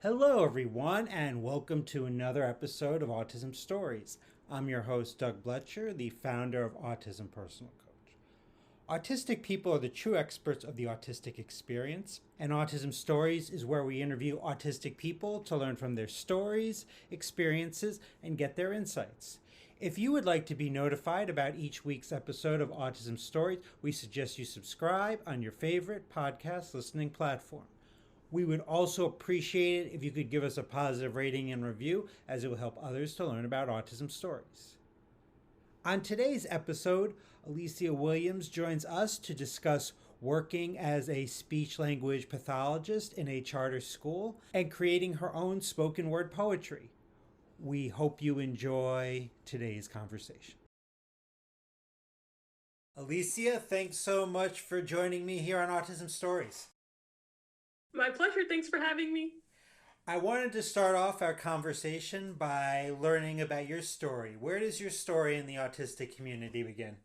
Hello, everyone, and welcome to another episode of Autism Stories. I'm your host, Doug Bletcher, the founder of Autism Personal Coach. Autistic people are the true experts of the autistic experience, and Autism Stories is where we interview autistic people to learn from their stories, experiences, and get their insights. If you would like to be notified about each week's episode of Autism Stories, we suggest you subscribe on your favorite podcast listening platform. We would also appreciate it if you could give us a positive rating and review, as it will help others to learn about autism stories. On today's episode, Alysia Williams joins us to discuss working as a speech-language pathologist in a charter school and creating her own spoken word poetry. We hope you enjoy today's conversation. Alysia, thanks so much for joining me here on Autism Stories. My pleasure. Thanks for having me. I wanted to start off our conversation by learning about your story. Where does your story in the autistic community begin?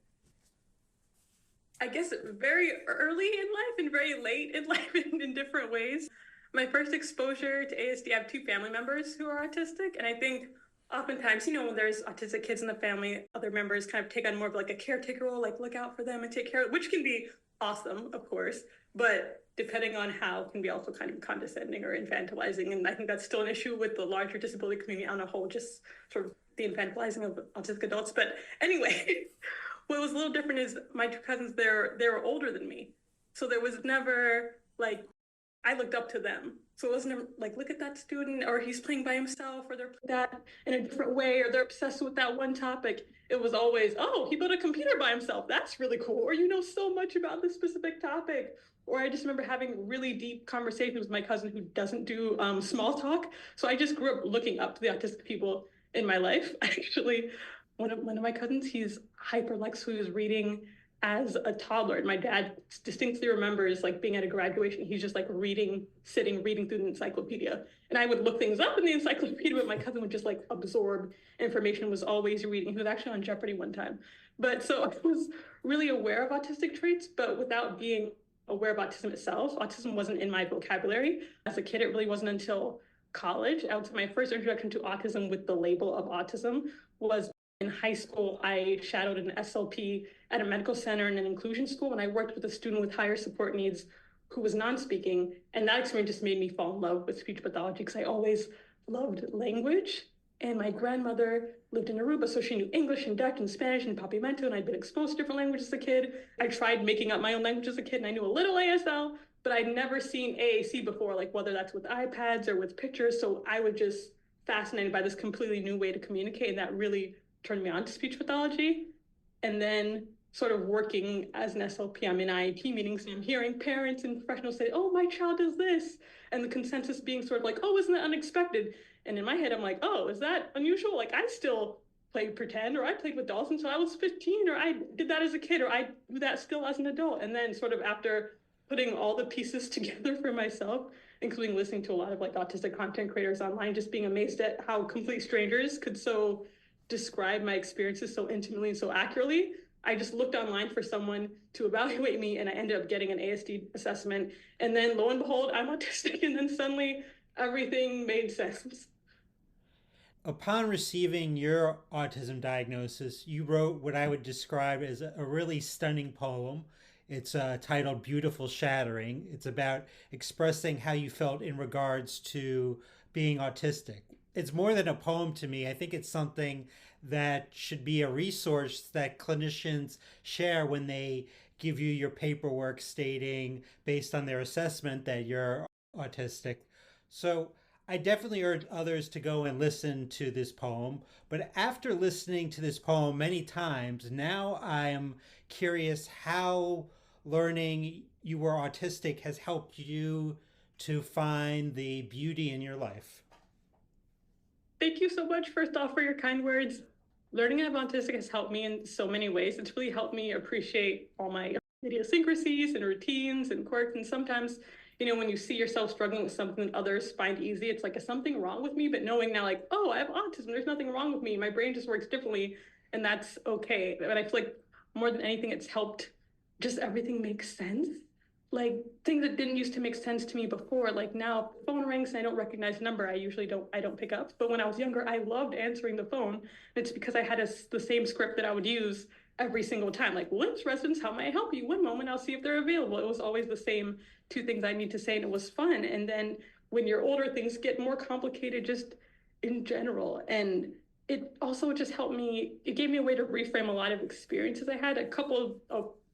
I guess very early in life and very late in life in different ways. My first exposure to ASD, I have two family members who are autistic. And I think oftentimes, when there's autistic kids in the family, other members kind of take on more of like a caretaker role, like look out for them and take care of, which can be awesome, of course. But depending on how, can be also kind of condescending or infantilizing. And I think that's still an issue with the larger disability community on a whole, just sort of the infantilizing of autistic adults. But anyway, what was a little different is my two cousins, they're older than me. So there was never like, I looked up to them. So it wasn't like, look at that student, or he's playing by himself, or they're playing that in a different way, or they're obsessed with that one topic. It was always, oh, he built a computer by himself. That's really cool. Or you know so much about this specific topic. Or I just remember having really deep conversations with my cousin who doesn't do small talk. So I just grew up looking up to the autistic people in my life. Actually, one of my cousins, he's hyperlex, so he was reading as a toddler. And my dad distinctly remembers like being at a graduation, he's just like reading through the encyclopedia. And I would look things up in the encyclopedia, but my cousin would just like absorb information, was always reading. He was actually on Jeopardy one time. But so I was really aware of autistic traits, but without being aware of autism itself. Autism wasn't in my vocabulary. As a kid, it really wasn't until college. I would say my first introduction to autism with the label of autism was in high school. I shadowed an SLP at a medical center in an inclusion school, and I worked with a student with higher support needs who was non-speaking. And that experience just made me fall in love with speech pathology because I always loved language. And my grandmother lived in Aruba, so she knew English and Dutch and Spanish and Papiamento, and I'd been exposed to different languages as a kid. I tried making up my own language as a kid, and I knew a little ASL, but I'd never seen AAC before, like whether that's with iPads or with pictures. So I was just fascinated by this completely new way to communicate, and that really turned me on to speech pathology. And then sort of working as an SLP, I'm in IEP meetings, and I'm hearing parents and professionals say, oh, my child does this. And the consensus being sort of like, oh, isn't that unexpected? And in my head, I'm like, oh, is that unusual? Like I still played pretend, or I played with dolls until I was 15, or I did that as a kid, or I do that still as an adult. And then sort of after putting all the pieces together for myself, including listening to a lot of like autistic content creators online, just being amazed at how complete strangers could so describe my experiences so intimately and so accurately. I just looked online for someone to evaluate me, and I ended up getting an ASD assessment. And then lo and behold, I'm autistic, and then suddenly everything made sense. Upon receiving your autism diagnosis, you wrote what I would describe as a really stunning poem. It's titled Beautiful Shattering. It's about expressing how you felt in regards to being autistic. It's more than a poem to me. I think it's something that should be a resource that clinicians share when they give you your paperwork stating, based on their assessment, that you're autistic. So I definitely urge others to go and listen to this poem. But after listening to this poem many times, now I am curious how learning you were autistic has helped you to find the beauty in your life. Thank you so much, first off, for your kind words. Learning I'm autistic has helped me in so many ways. It's really helped me appreciate all my idiosyncrasies and routines and quirks. And sometimes, when you see yourself struggling with something that others find easy, it's like, is something wrong with me? But knowing now, like, oh, I have autism, there's nothing wrong with me. My brain just works differently, and that's okay. But I feel like more than anything, it's helped just everything make sense. like things that didn't used to make sense to me before. Like now, phone rings and I don't recognize the number. I don't pick up. But when I was younger, I loved answering the phone. And it's because I had the same script that I would use every single time. Like, Williams residence, how may I help you? One moment, I'll see if they're available. It was always the same two things I need to say, and it was fun. And then when you're older, things get more complicated just in general. And it also just helped me, it gave me a way to reframe a lot of experiences I had. A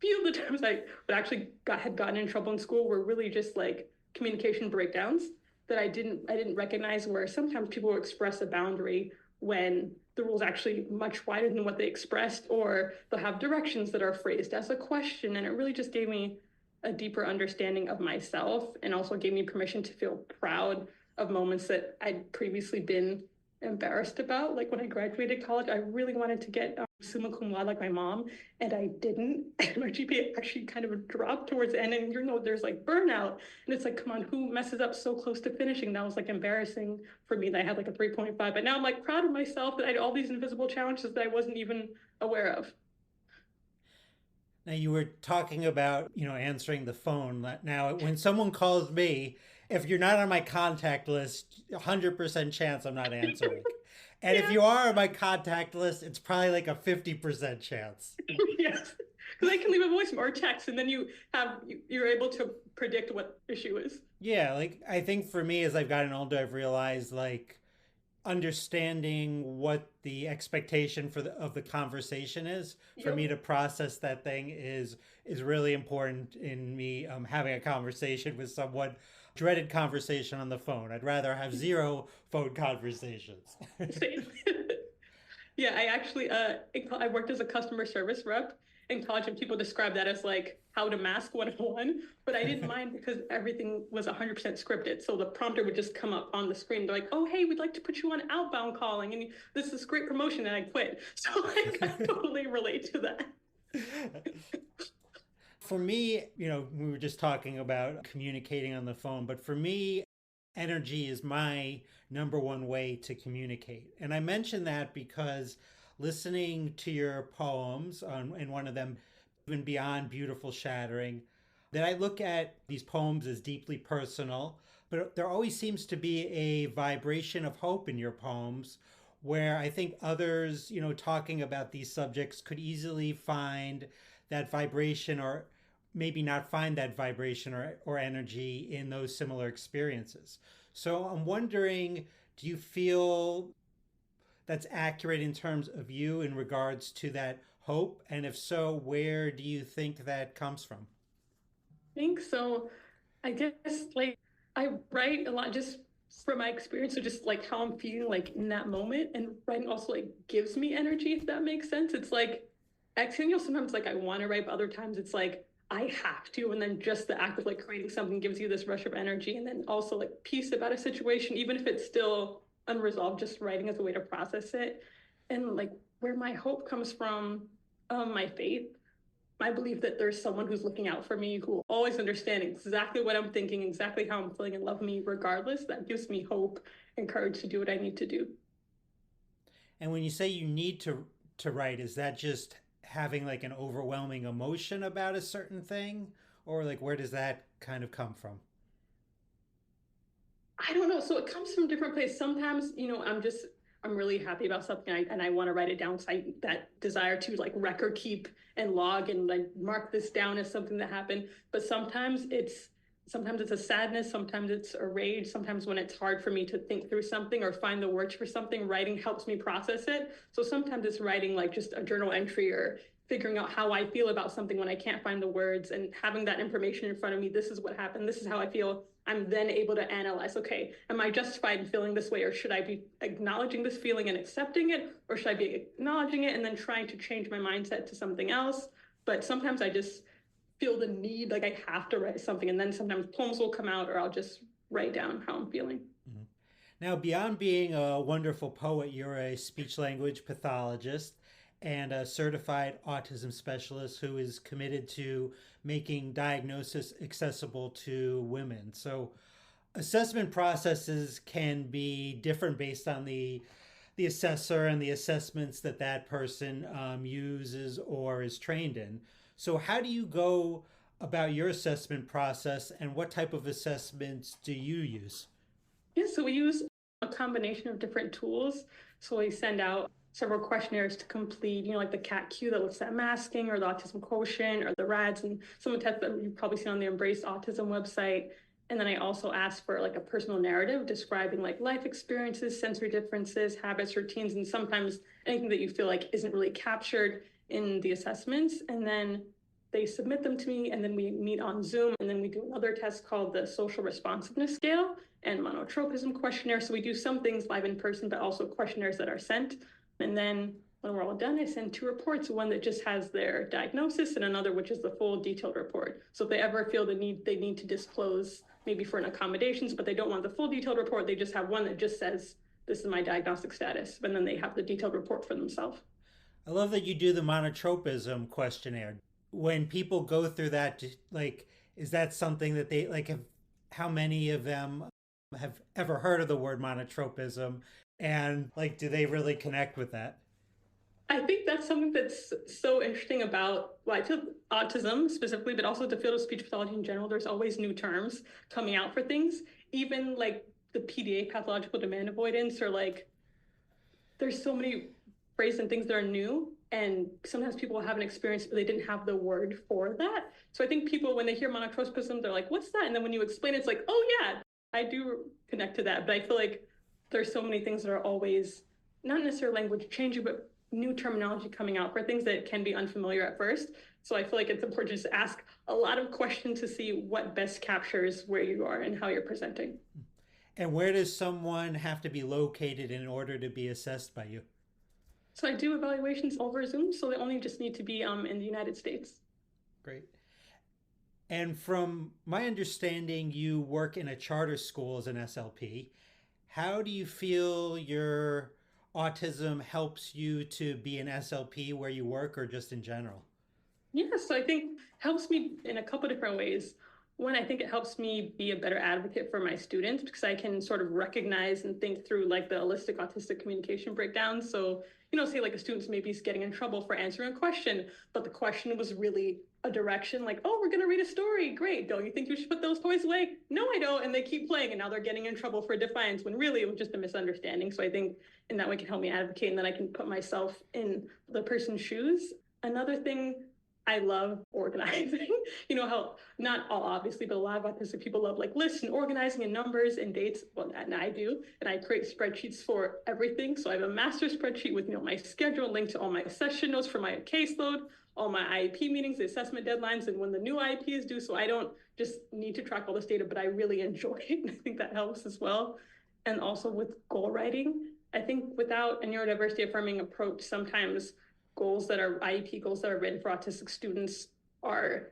few of the times I would actually had gotten in trouble in school were really just like communication breakdowns that I didn't recognize, where sometimes people will express a boundary when the rule's actually much wider than what they expressed, or they'll have directions that are phrased as a question. And it really just gave me a deeper understanding of myself, and also gave me permission to feel proud of moments that I'd previously been embarrassed about. Like when I graduated college, I really wanted to get summa cum laude like my mom, and I didn't. And my GPA actually kind of dropped towards the end. And you know, there's like burnout, and it's like, come on, who messes up so close to finishing? That was like embarrassing for me that I had like a 3.5. But now I'm like proud of myself that I had all these invisible challenges that I wasn't even aware of. Now you were talking about, answering the phone. Now, when someone calls me, if you're not on my contact list, 100% chance I'm not answering. And if Yeah. you are on my contact list, it's probably like a 50% chance. Yes. Because I can leave a voice or text, and then you're able to predict what issue is. Yeah, like I think for me as I've gotten older, I've realized like understanding what the expectation of the conversation is for me Yep. to process that thing is really important in me having a conversation with someone. Dreaded conversation on the phone. I'd rather have zero phone conversations. Same. Yeah, I actually I worked as a customer service rep in college, and people describe that as like how to mask 101. But I didn't mind because everything was 100% scripted. So the prompter would just come up on the screen. They're like, "Oh, hey, we'd like to put you on outbound calling, and this is great promotion." And I quit. So like, I totally relate to that. For me, we were just talking about communicating on the phone, but for me, energy is my number one way to communicate. And I mention that because listening to your poems, and one of them, even beyond beautiful shattering, that I look at these poems as deeply personal, but there always seems to be a vibration of hope in your poems where I think others, talking about these subjects could easily find that vibration, or maybe not find that vibration or energy in those similar experiences. So I'm wondering, do you feel that's accurate in terms of you in regards to that hope? And if so, where do you think that comes from? Think so. I guess like I write a lot just from my experience, so just like how I'm feeling like in that moment. And writing also like gives me energy, if that makes sense. It's like acting, sometimes like I want to write, but other times it's like I have to. And then just the act of like creating something gives you this rush of energy. And then also like peace about a situation, even if it's still unresolved, just writing as a way to process it. And like where my hope comes from, my faith. I believe that there's someone who's looking out for me, who will always understand exactly what I'm thinking, exactly how I'm feeling, and love me regardless. That gives me hope and courage to do what I need to do. And when you say you need to write, is that just having like an overwhelming emotion about a certain thing, or like where does that kind of come from? I don't know. So it comes from different places. Sometimes, I'm really happy about something, and I want to write it down. So that desire to like record keep and log and like mark this down as something that happened. But sometimes it's a sadness, sometimes it's a rage, sometimes when it's hard for me to think through something or find the words for something, writing helps me process it. So sometimes it's writing like just a journal entry, or figuring out how I feel about something when I can't find the words, and having that information in front of me. This is what happened. This is how I feel. I'm then able to analyze, okay, am I justified in feeling this way, or should I be acknowledging this feeling and accepting it, or should I be acknowledging it and then trying to change my mindset to something else? But sometimes I just feel the need, like I have to write something, and then sometimes poems will come out, or I'll just write down how I'm feeling. Mhm. Now, beyond being a wonderful poet, you're a speech language pathologist and a certified autism specialist who is committed to making diagnosis accessible to women. So, assessment processes can be different based on the assessor and the assessments that person uses or is trained in. So, how do you go about your assessment process and what type of assessments do you use? Yeah, so we use a combination of different tools. So we send out several questionnaires to complete, like the CAT-Q that looks at masking, or the autism quotient, or the RADS, and some of the tests that you've probably seen on the Embrace Autism website. And then I also ask for like a personal narrative describing like life experiences, sensory differences, habits, routines, and sometimes anything that you feel like isn't really captured in the assessments. And then they submit them to me, and then we meet on Zoom, and then we do another test called the social responsiveness scale and monotropism questionnaire. So we do some things live in person, but also questionnaires that are sent. And then when we're all done, I send two reports, one that just has their diagnosis and another which is the full detailed report. So if they ever feel they need to disclose maybe for an accommodations, but they don't want the full detailed report, they just have one that just says, this is my diagnostic status, and then they have the detailed report for themselves. I love that you do the monotropism questionnaire. When people go through that, like, is that something that they like have, how many of them have ever heard of the word monotropism, and like do they really connect with that? I think that's something that's so interesting about, well, I feel autism specifically, but also the field of speech pathology in general. There's always new terms coming out for things, even like the PDA, pathological demand avoidance, or like there's so many phrases and things that are new. And sometimes people have an experience, but they didn't have the word for that. So I think people, when they hear monotropism, they're like, what's that? And then when you explain it, it's like, oh yeah, I do connect to that. But I feel like there's so many things that are always not necessarily language changing, but new terminology coming out for things that can be unfamiliar at first. So I feel like it's important to just ask a lot of questions to see what best captures where you are and how you're presenting. And where does someone have to be located in order to be assessed by you? So I do evaluations over Zoom, so they only just need to be in the United States. Great. And from my understanding, you work in a charter school as an SLP. How do you feel your autism helps you to be an SLP where you work or just in general? Yeah, so I think helps me in a couple different ways. One, I think it helps me be a better advocate for my students because I can sort of recognize and think through like the holistic autistic communication breakdowns. So, say like a student's maybe getting in trouble for answering a question, but the question was really a direction like, oh, we're going to read a story. Great. Don't you think you should put those toys away? No, I don't. And they keep playing, and now they're getting in trouble for defiance when really it was just a misunderstanding. So I think in that way it can help me advocate, and then I can put myself in the person's shoes. Another thing, I love organizing. How not all obviously, but a lot of autistic people love like lists and organizing and numbers and dates. Well, and I do, and I create spreadsheets for everything. So I have a master spreadsheet with my schedule, linked to all my session notes for my caseload, all my IEP meetings, the assessment deadlines, and when the new IEP is due. So I don't just need to track all this data, but I really enjoy it. And I think that helps as well. And also with goal writing, I think without a neurodiversity affirming approach, sometimes goals that are IEP goals that are written for autistic students are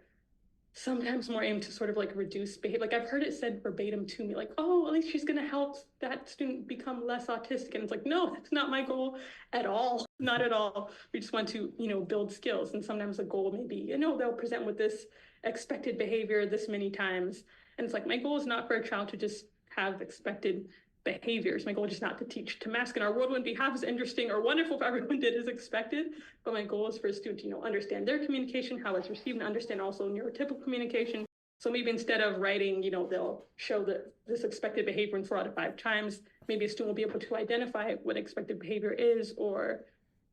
sometimes more aimed to sort of like reduce behavior. Like I've heard it said verbatim to me, like, oh, at least she's going to help that student become less autistic. And it's like, no, that's not my goal at all. Not at all. We just want to, build skills. And sometimes the goal may be, they'll present with this expected behavior this many times. And it's like, my goal is not for a child to just have expected behaviors. My goal is just not to teach to mask, and our world wouldn't be half as interesting or wonderful if everyone did as expected. But my goal is for a student to, understand their communication, how it's received, and understand also neurotypical communication. So maybe instead of writing, they'll show that this expected behavior in 4 out of 5 times, maybe a student will be able to identify what expected behavior is, or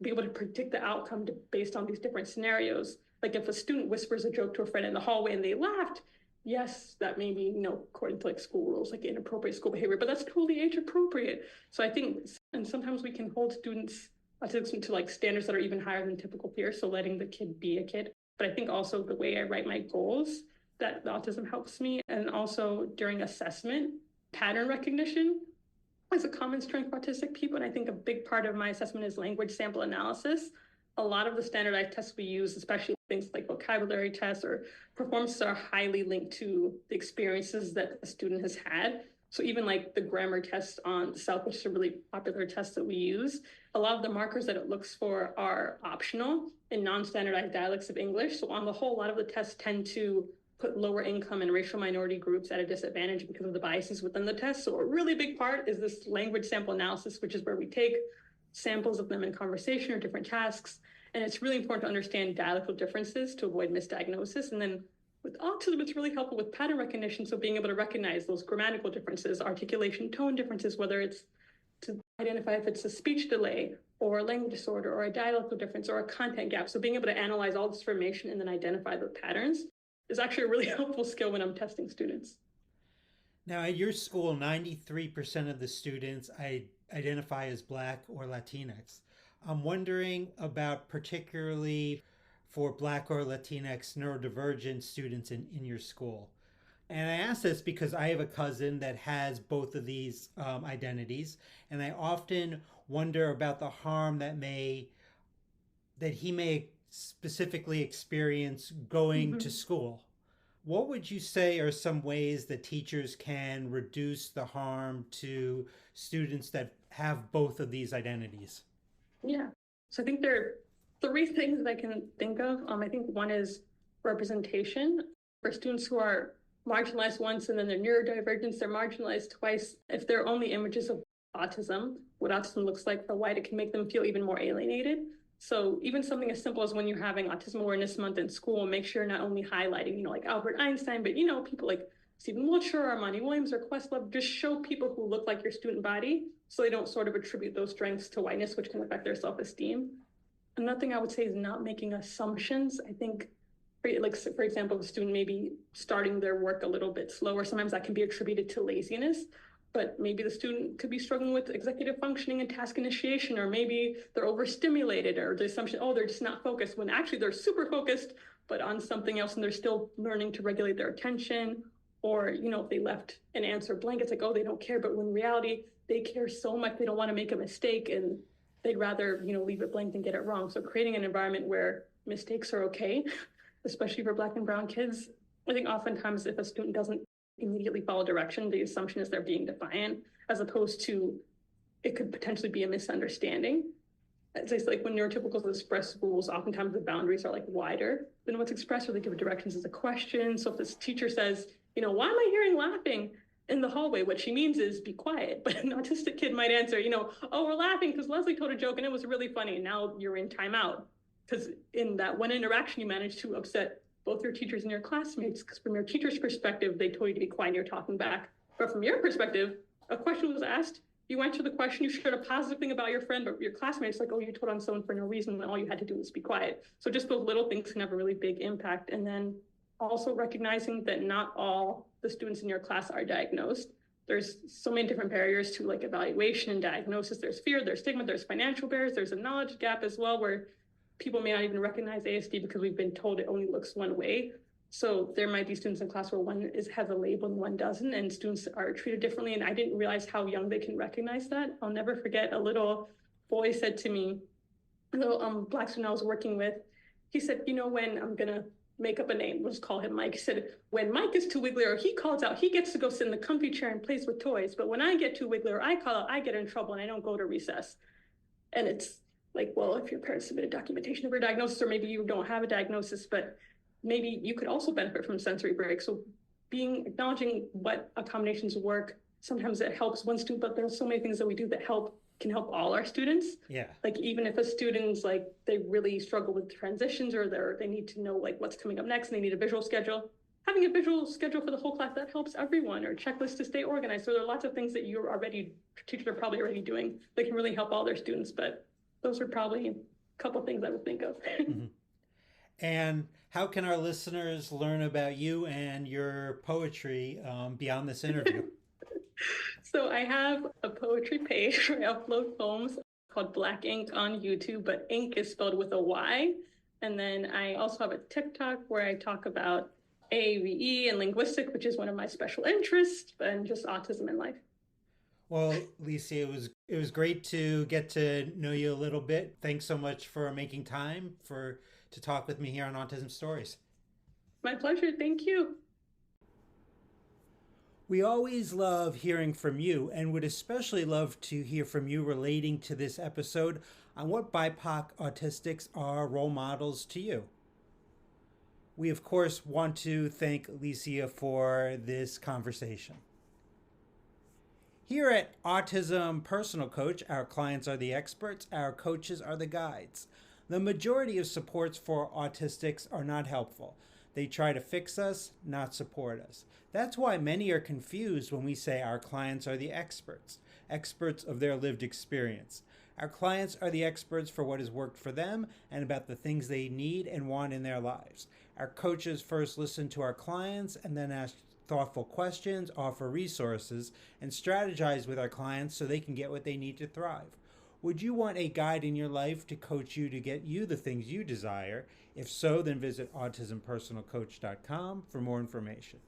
be able to predict the outcome based on these different scenarios. Like if a student whispers a joke to a friend in the hallway and they laughed, yes, that may be, according to like school rules, like inappropriate school behavior, but that's totally age appropriate. So I think, and sometimes we can hold students to like standards that are even higher than typical peers. So letting the kid be a kid. But I think also the way I write my goals, that the autism helps me. And also during assessment, pattern recognition is a common strength for autistic people. And I think a big part of my assessment is language sample analysis. A lot of the standardized tests we use, especially things like vocabulary tests or performances, are highly linked to the experiences that a student has had. So even like the grammar test on Self, which is a really popular test that we use, a lot of the markers that it looks for are optional in non-standardized dialects of English. So on the whole, a lot of the tests tend to put lower income and racial minority groups at a disadvantage because of the biases within the test. So a really big part is this language sample analysis, which is where we take samples of them in conversation or different tasks. And it's really important to understand dialectal differences to avoid misdiagnosis. And then With autism, it's really helpful with pattern recognition. So being able to recognize those grammatical differences, articulation, tone differences, whether it's to identify if it's a speech delay or a language disorder or a dialectal difference or a content gap. So being able to analyze all this information and then identify the patterns is actually a really helpful skill when I'm testing students. Now, at your school, 93% of the students identify as Black or Latinx. I'm wondering about particularly for Black or Latinx neurodivergent students in your school. And I ask this because I have a cousin that has both of these identities, and I often wonder about the harm that he may specifically experience going to school. What would you say are some ways that teachers can reduce the harm to students that have both of these identities? Yeah. So I think there are three things that I can think of. I think one is representation. For students who are marginalized once and then they're neurodivergent, they're marginalized twice. If they're only images of autism, what autism looks like for white, it can make them feel even more alienated. So even something as simple as when you're having Autism Awareness Month in school, make sure you're not only highlighting, like Albert Einstein, but, people like Stephen Wiltshire or Armani Williams or Questlove, just show people who look like your student body so they don't sort of attribute those strengths to whiteness, which can affect their self-esteem. Another thing I would say is not making assumptions. I think, for example, the student may be starting their work a little bit slower. Sometimes that can be attributed to laziness, but maybe the student could be struggling with executive functioning and task initiation, or maybe they're overstimulated, or the assumption, they're just not focused, when actually they're super focused, but on something else, and they're still learning to regulate their attention. Or, if they left an answer blank, it's like, they don't care. But when in reality, they care so much, they don't want to make a mistake, and they'd rather, leave it blank than get it wrong. So creating an environment where mistakes are okay, especially for Black and brown kids. I think oftentimes if a student doesn't immediately follow direction, the assumption is they're being defiant, as opposed to it could potentially be a misunderstanding. It's like when neurotypicals express rules, oftentimes the boundaries are like wider than what's expressed, or they give directions as a question. So if this teacher says, why am I hearing laughing in the hallway? What she means is be quiet. But an autistic kid might answer, we're laughing because Leslie told a joke and it was really funny. And now you're in timeout. Because in that one interaction, you managed to upset both your teachers and your classmates, because from your teacher's perspective, they told you to be quiet and you're talking back. But from your perspective, a question was asked, you answered the question, you shared a positive thing about your friend, but your classmates like, you told on someone for no reason when all you had to do was be quiet. So just those little things can have a really big impact. And then also recognizing that not all the students in your class are diagnosed. There's so many different barriers to like evaluation and diagnosis. There's fear, there's stigma, there's financial barriers, there's a knowledge gap as well, where people may not even recognize ASD because we've been told it only looks one way. So there might be students in class where one has a label and one doesn't, and students are treated differently. And I didn't realize how young they can recognize that. I'll never forget, a little boy said to me, a little Black student I was working with, he said, when I'm gonna make up a name, let's call him Mike. He said, when Mike is too wiggly or he calls out, he gets to go sit in the comfy chair and plays with toys. But when I get too wiggly or I call out, I get in trouble and I don't go to recess. And it's like, well, if your parents submitted documentation of your diagnosis, or maybe you don't have a diagnosis, but maybe you could also benefit from sensory break. So acknowledging what accommodations work, sometimes it helps one student, but there's so many things that we do that can help all our students. Yeah. Like even if a student's like, they really struggle with transitions, or they need to know like what's coming up next and they need a visual schedule, having a visual schedule for the whole class, that helps everyone, or checklists to stay organized. So there are lots of things that teachers are probably already doing that can really help all their students, but those are probably a couple of things I would think of. Mm-hmm. And how can our listeners learn about you and your poetry beyond this interview? So I have a poetry page where I upload poems called Black Ink on YouTube, but ink is spelled with a Y. And then I also have a TikTok where I talk about AAVE and linguistics, which is one of my special interests, and just autism in life. Well, Alysia, it was great to get to know you a little bit. Thanks so much for making time to talk with me here on Autism Stories. My pleasure. Thank you. We always love hearing from you, and would especially love to hear from you relating to this episode on what BIPOC autistics are role models to you. We, of course, want to thank Alysia for this conversation. Here at Autism Personal Coach, our clients are the experts, our coaches are the guides. The majority of supports for autistics are not helpful. They try to fix us, not support us. That's why many are confused when we say our clients are the experts, experts of their lived experience. Our clients are the experts for what has worked for them and about the things they need and want in their lives. Our coaches first listen to our clients and then ask thoughtful questions, offer resources, and strategize with our clients so they can get what they need to thrive. Would you want a guide in your life to coach you to get you the things you desire? If so, then visit autismpersonalcoach.com for more information.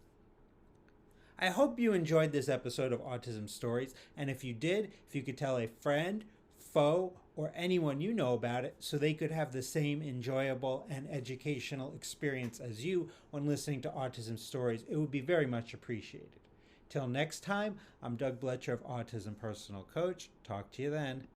I hope you enjoyed this episode of Autism Stories, and if you did, if you could tell a friend, foe, or anyone you know about it so they could have the same enjoyable and educational experience as you when listening to Autism Stories, it would be very much appreciated. Till next time, I'm Doug Bletcher of Autism Personal Coach. Talk to you then.